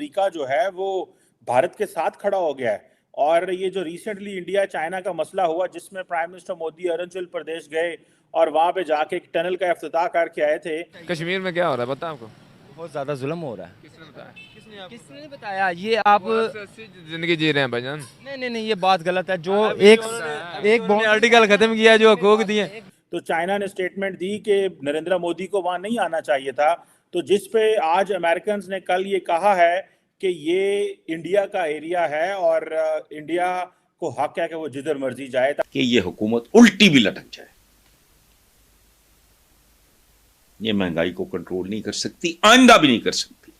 America जो है वो भारत के साथ खड़ा हो गया है। और ये जो रिसेंटली इंडिया चाइना का मसला हुआ, जिसमें प्राइम मिनिस्टर मोदी अरुणाचल प्रदेश गए और वहां पे जाके एक टनल का इफ्तिताह करके आए थे। कश्मीर में क्या हो रहा है पता आपको? बहुत ज़्यादा जुल्म हो रहा है। किसने बताया? किसने बताया ये आप? जिंदगी जी रहे हैं भाईजान। नहीं, ये बात गलत है। जो एक आर्टिकल खत्म किया जो हकूक दिए। तो चाइना ने स्टेटमेंट दी कि नरेंद्र मोदी को वहां नहीं आना चाहिए था। तो जिस पे आज अमेरिकन ने कल ये कहा है कि ये इंडिया का एरिया है और इंडिया को हक है कि वो जिधर मर्जी जाए, कि ये हुकूमत उल्टी भी लटक जाए। ये महंगाई को कंट्रोल नहीं कर सकती, आइंदा भी नहीं कर सकती,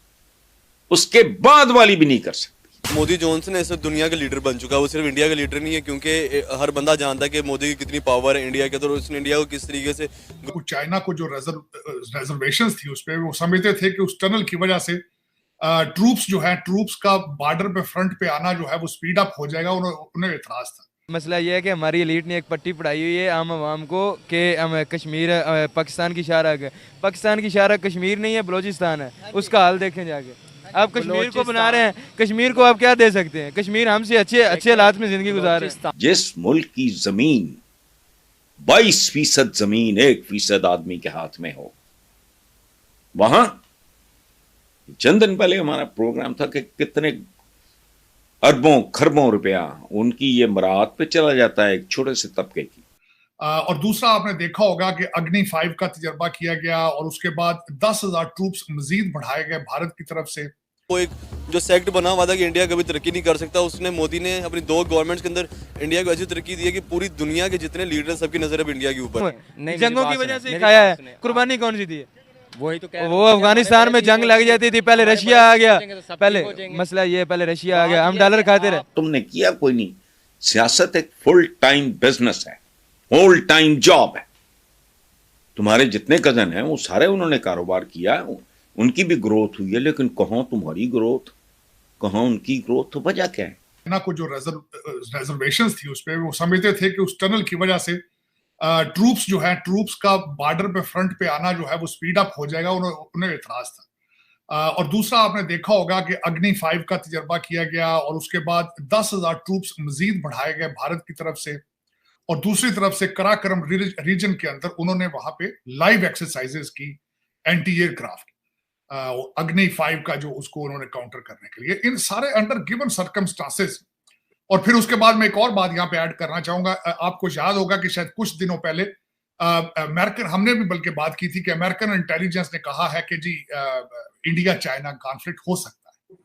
उसके बाद वाली भी नहीं कर सकती। मोदी जॉनसन इस दुनिया का लीडर बन चुका है, वो सिर्फ इंडिया का लीडर नहीं है, क्योंकि हर बंदा जानता है कि मोदी की कितनी पावर है इंडिया के अंदर, उसने इंडिया को किस तरीके से। चाइना को जो रिजर्वेशंस थी उस पर वो समझते थे कि उस टनल की वजह से ट्रूप्स का बॉर्डर पे फ्रंट पे आना जो है वो स्पीड अप हो जाएगा। उन्हें एतराज था। मसला ये है कि हमारी एलीट ने एक पट्टी पढ़ाई हुई है आम आवाम को कि कश्मीर पाकिस्तान की शाहराग है। पाकिस्तान की शाहराग कश्मीर नहीं है, बलोचिस्तान है। उसका हाल देखें जाके। आप कश्मीर को बना रहे हैं, कश्मीर को आप क्या दे सकते हैं? कश्मीर हमसे अच्छे हालात में जिंदगी गुजार रहे हैं। जिस मुल्क की जमीन 22% जमीन 1% आदमी के हाथ में हो, वहां चंद दिन पहले हमारा प्रोग्राम था कि कितने अरबों खरबों रुपया उनकी ये मराहत पे चला जाता है एक छोटे से तबके की। और दूसरा आपने देखा होगा कि अग्नि 5 का तजर्बा किया गया और उसके बाद 10,000 ट्रूप्स मजीद बढ़ाए गए भारत की तरफ से। वो एक जो सेक्ट बना हुआ था कि इंडिया कभी तरक्की नहीं कर सकता, उसने मोदी ने अपनी 2 गवर्नमेंट्स के अंदर इंडिया को ऐसी तरक्की दी है कि पूरी दुनिया के जितने लीडर सबकी नजर अब इंडिया के ऊपर। जंगों की वजह से खाया है। कुर्बानी कौन सी दी है? वही तो वो अफगानिस्तान में जंग लग जाती थी, पहले रशिया आ गया। पहले मसला ये, पहले रशिया आ गया, हम डॉलर खाते रहे। तुमने किया कोई नहीं। सियासत एक फुल टाइम बिजनेस है, होल टाइम जॉब है। तुम्हारे जितने कजन हैं वो सारे उन्होंने कारोबार किया, उनकी भी ग्रोथ हुई है, लेकिन कहाँ तुम्हारी ग्रोथ, कहाँ उनकी ग्रोथ? तो वजह क्या है? ना को जो रिजर्वेशंस थी उस पर वो समझते थे कि उस टनल की वजह से ट्रूप्स का बॉर्डर पे फ्रंट पे आना जो है वो स्पीड अप हो जाएगा। उन्हें एतराज था। और दूसरा आपने देखा होगा कि अग्नि 5 का तजर्बा किया गया और उसके बाद 10,000 ट्रूप्स मजीद बढ़ाए गए भारत की तरफ से। और दूसरी तरफ से कराकरम रीजन के अंदर उन्होंने वहां पे लाइव एक्सरसाइजेस की एंटी एयरक्राफ्ट अग्नि 5 का जो उसको उन्होंने काउंटर करने के लिए। इन सारे अंडर गिवन सर्कमस्टांसेस। और फिर उसके बाद मैं एक और बात यहाँ पे ऐड करना चाहूंगा। आपको याद होगा कि शायद कुछ दिनों पहले अमेरिकन, हमने भी बल्कि बात की थी कि अमेरिकन इंटेलिजेंस ने कहा है कि जी इंडिया चाइना कॉन्फ्लिक्ट हो सकता है।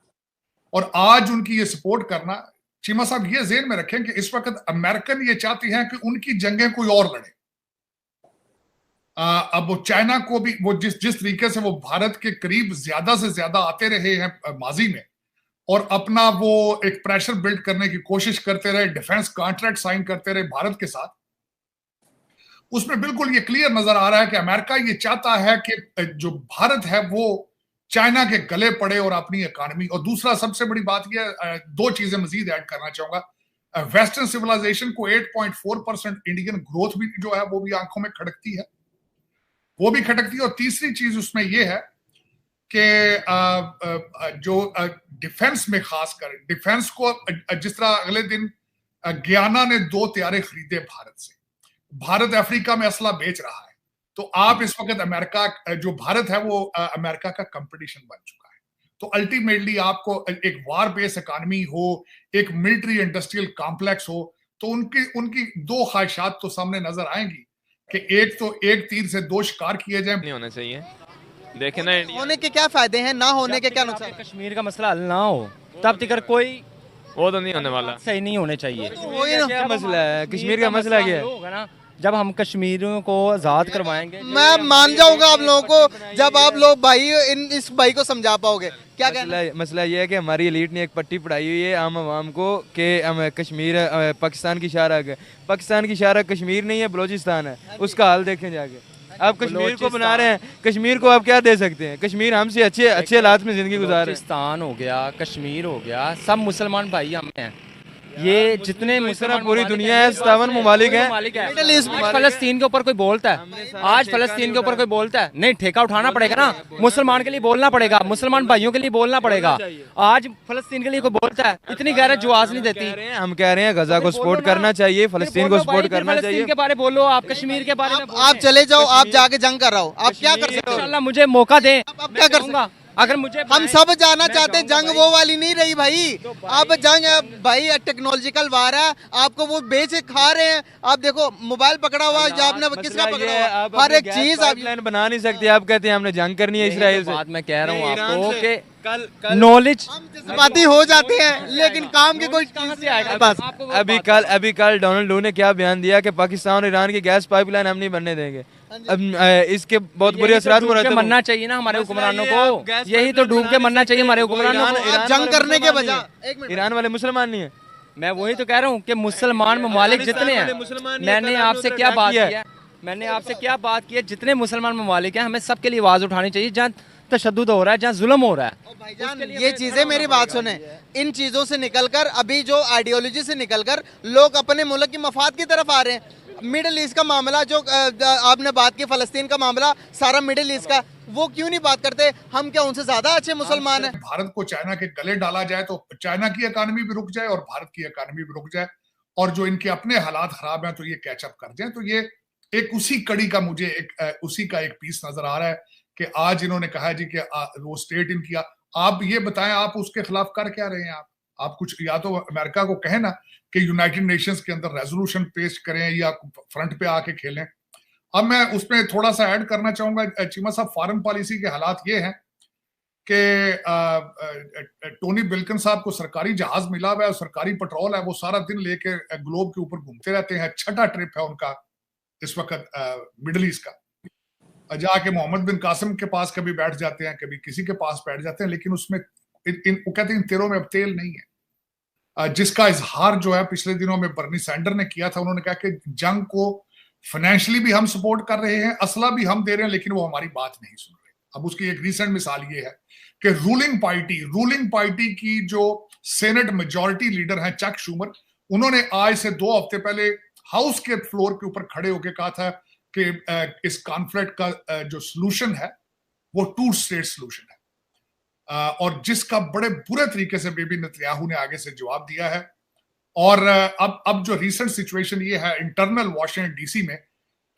और आज उनकी ये सपोर्ट करना, चीमा साहब ये ज़हन में रखें कि इस वक्त अमेरिकन ये चाहती हैं कि उनकी जंगें कोई और लड़े। अब वो चाइना को भी वो जिस तरीके से वो भारत के करीब ज्यादा से ज्यादा आते रहे हैं माजी में और अपना वो एक प्रेशर बिल्ड करने की कोशिश करते रहे, डिफेंस कॉन्ट्रैक्ट साइन करते रहे भारत के साथ, उसमें बिल्कुल ये क्लियर नजर आ रहा है कि अमेरिका ये चाहता है कि जो भारत है वो चाइना के गले पड़े और अपनी इकोनॉमी। और दूसरा सबसे बड़ी बात यह, 2 चीजें मजीद ऐड करना चाहूंगा। वेस्टर्न सिविलाइजेशन को 8.4% इंडियन ग्रोथ भी जो है वो भी आंखों में खटकती है, वो भी खटकती है। और तीसरी चीज उसमें यह है कि जो डिफेंस में खासकर डिफेंस को, जिस तरह अगले दिन गयाना ने 2 तैयारे खरीदे भारत से, भारत अफ्रीका में असला बेच रहा है। तो आप इस वक्त अमेरिका, जो भारत है वो अमेरिका का कंपटीशन बन चुका है। तो अल्टीमेटली आपको एक वार बेस इकोनॉमी हो, एक मिलिट्री इंडस्ट्रियल कॉम्प्लेक्स हो, तो उनकी 2 ख्वाहिशात तो सामने नजर आएंगी कि एक तो एक तीर से 2 शिकार किए जाए। नहीं होना चाहिए। देखे ना, होने के क्या फायदे हैं, ना होने के क्या नुकसान? कश्मीर का मसला हल ना हो तब तक कोई वो तो नहीं होने वाला, सही नहीं होने चाहिए। क्या मसला है कश्मीर का? मसला क्या होगा ना जब हम कश्मीरियों को आजाद करवाएंगे। मैं मान जाऊंगा आप लोगों को जब आप लोग भाई इस भाई को समझा पाओगे। क्या मसला ये है कि हमारी एलीट ने एक पट्टी पढ़ाई हुई है आम आवाम को कि कश्मीर पाकिस्तान की शाहराग है। पाकिस्तान की शाहराग कश्मीर नहीं है, बलोचिस्तान है। उसका हाल देखें जाके। आप कश्मीर को बना रहे हैं, कश्मीर को आप क्या दे सकते हैं? कश्मीर हमसे अच्छे हालात में जिंदगी गुजार रहे हैं। पाकिस्तान हो गया, कश्मीर हो गया, सब मुसलमान भाई हम हैं। ये जितने मुसलमान पूरी ममालिक दुनिया हैं, है, 57 ममालिक हैं। ममालिक हैं। मिडिल ईस्ट आज फलस्तीन के ऊपर कोई बोलता है, आज फलस्तीन के ऊपर कोई बोलता है, नहीं ठेका उठाना पड़ेगा ना, मुसलमान के लिए बोलना पड़ेगा, मुसलमान भाइयों के लिए बोलना पड़ेगा। आज फलस्तीन के लिए कोई बोलता है, इतनी गैरत जो आज नहीं देती। हम कह रहे हैं गजा को सपोर्ट करना चाहिए, फलस्तीन को सपोर्ट करना चाहिए। फलस्तीन के बारे बोलो, आप कश्मीर के बारे में आप चले जाओ, आप जाके जंग कर रहा हो, आप क्या कर सकते हो? इंशाल्लाह मुझे मौका दें, अब क्या कर करूंगा। अगर मुझे हम सब जाना चाहते हैं, जंग वो वाली नहीं रही भाई। अब जंग भाई टेक्नोलॉजिकल वार है, आपको वो बेच खा रहे हैं। आप देखो मोबाइल पकड़ा हुआ है, आपने किसका पकड़ा हुआ, हर एक चीज आप प्लान बना नहीं सकते। आप कहते हैं हमने जंग करनी है इसराइल से। बात मैं कह रहा हूँ आपको कि कल नॉलेज बातें हो जाते हैं, लेकिन काम की कोई कहाँ से आएगा बस अभी कल डोनाल्ड लू ने क्या बयान दिया कि पाकिस्तान और ईरान की गैस पाइपलाइन हम नहीं बनने देंगे। अब इसके बहुत बुरे असरात मुरतब मरना चाहिए ना हमारे हुक्मरानों को, यही तो डूब के मरना चाहिए हमारे हुक्मरानों को। आप जंग करने के बजाय एक मिनट, ईरान वाले मुसलमान नहीं है। मैं वही तो कह रहा हूँ कि मुसलमान ममालिक जितने हैं, मैंने आपसे क्या बात की है, मैंने आपसे क्या बात की है, जितने मुसलमान ममालिक हैं हमें सबके लिए आवाज उठानी चाहिए। जहाँ तशद्दुद हो रहा है, जहाँ जुल्म हो रहा है, भाईजान ये चीजें मेरी बात सुने, इन चीजों से निकलकर अभी जो आइडियोलॉजी से निकलकर लोग अपने मुल्क की मफाद की तरफ आ रहे हैं। मिडिल ईस्ट का मामला जो आपने बात की, फलस्तीन का मामला, सारा मिडिल ईस्ट का, वो क्यों नहीं बात करते? हम क्या उनसे ज्यादा अच्छे मुसलमान हैं? भारत को चाइना के गले डाला जाए तो चाइना की इकानमी भी रुक जाए और भारत की इकानमी भी रुक जाए, और जो इनके अपने हालात खराब हैं तो ये कैचअप कर जाए। तो ये एक उसी कड़ी का मुझे उसी का एक पीस नजर आ रहा है कि आज इन्होंने कहा है जी कि वो स्टेट इनकी, आप ये बताएं आप उसके खिलाफ कर क्या रहे हैं? आप कुछ या तो अमेरिका को कहें ना कि यूनाइटेड नेशंस के अंदर रेजोल्यूशन पेश करें या फ्रंट पे आके खेलें। अब मैं उसमें थोड़ा सा ऐड करना चाहूंगा चीमा साहब, फॉरेन पॉलिसी के हालात ये हैं कि टोनी बिल्किन साहब को सरकारी जहाज मिला हुआ है, सरकारी पेट्रोल है, वो सारा दिन लेके ग्लोब के ऊपर घूमते रहते हैं। छठा ट्रिप है उनका इस वक्त मिडिल ईस्ट का। जाके मोहम्मद बिन कासिम के पास कभी बैठ जाते हैं, कभी किसी के पास बैठ जाते हैं, लेकिन उसमें वो कहते हैं इन तेलों में अब तेल नहीं है। जिसका इजहार जो है पिछले दिनों में बर्नी सैंडर ने किया था। उन्होंने कहा कि जंग को फाइनेंशियली भी हम सपोर्ट कर रहे हैं, असला भी हम दे रहे हैं, लेकिन वो हमारी बात नहीं सुन रहे। अब उसकी एक रिसेंट मिसाल ये है कि रूलिंग पार्टी की जो सेनेट मेजॉरिटी लीडर हैं चक शूमर, उन्होंने आज से 2 हफ्ते पहले हाउस के फ्लोर के ऊपर खड़े होकर कहा था कि इस कॉन्फ्लिक्ट का जो सोल्यूशन है वो 2 स्टेट सोल्यूशन है, और जिसका बड़े बुरे तरीके से बेबी नेतन्याहू ने आगे से जवाब दिया है। और अब जो रिसेंट सिचुएशन ये है इंटरनल वॉशिंगटन डीसी में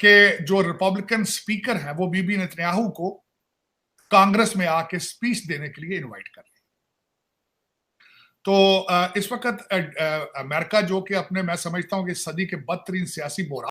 कि जो रिपब्लिकन स्पीकर हैं वो बीबी नेतन्याहू को कांग्रेस में आके स्पीच देने के लिए इनवाइट कर रहे हैं। तो इस वक्त अमेरिका जो कि अपने, मैं समझता हूं कि सदी के बदतरीन सियासी बोरा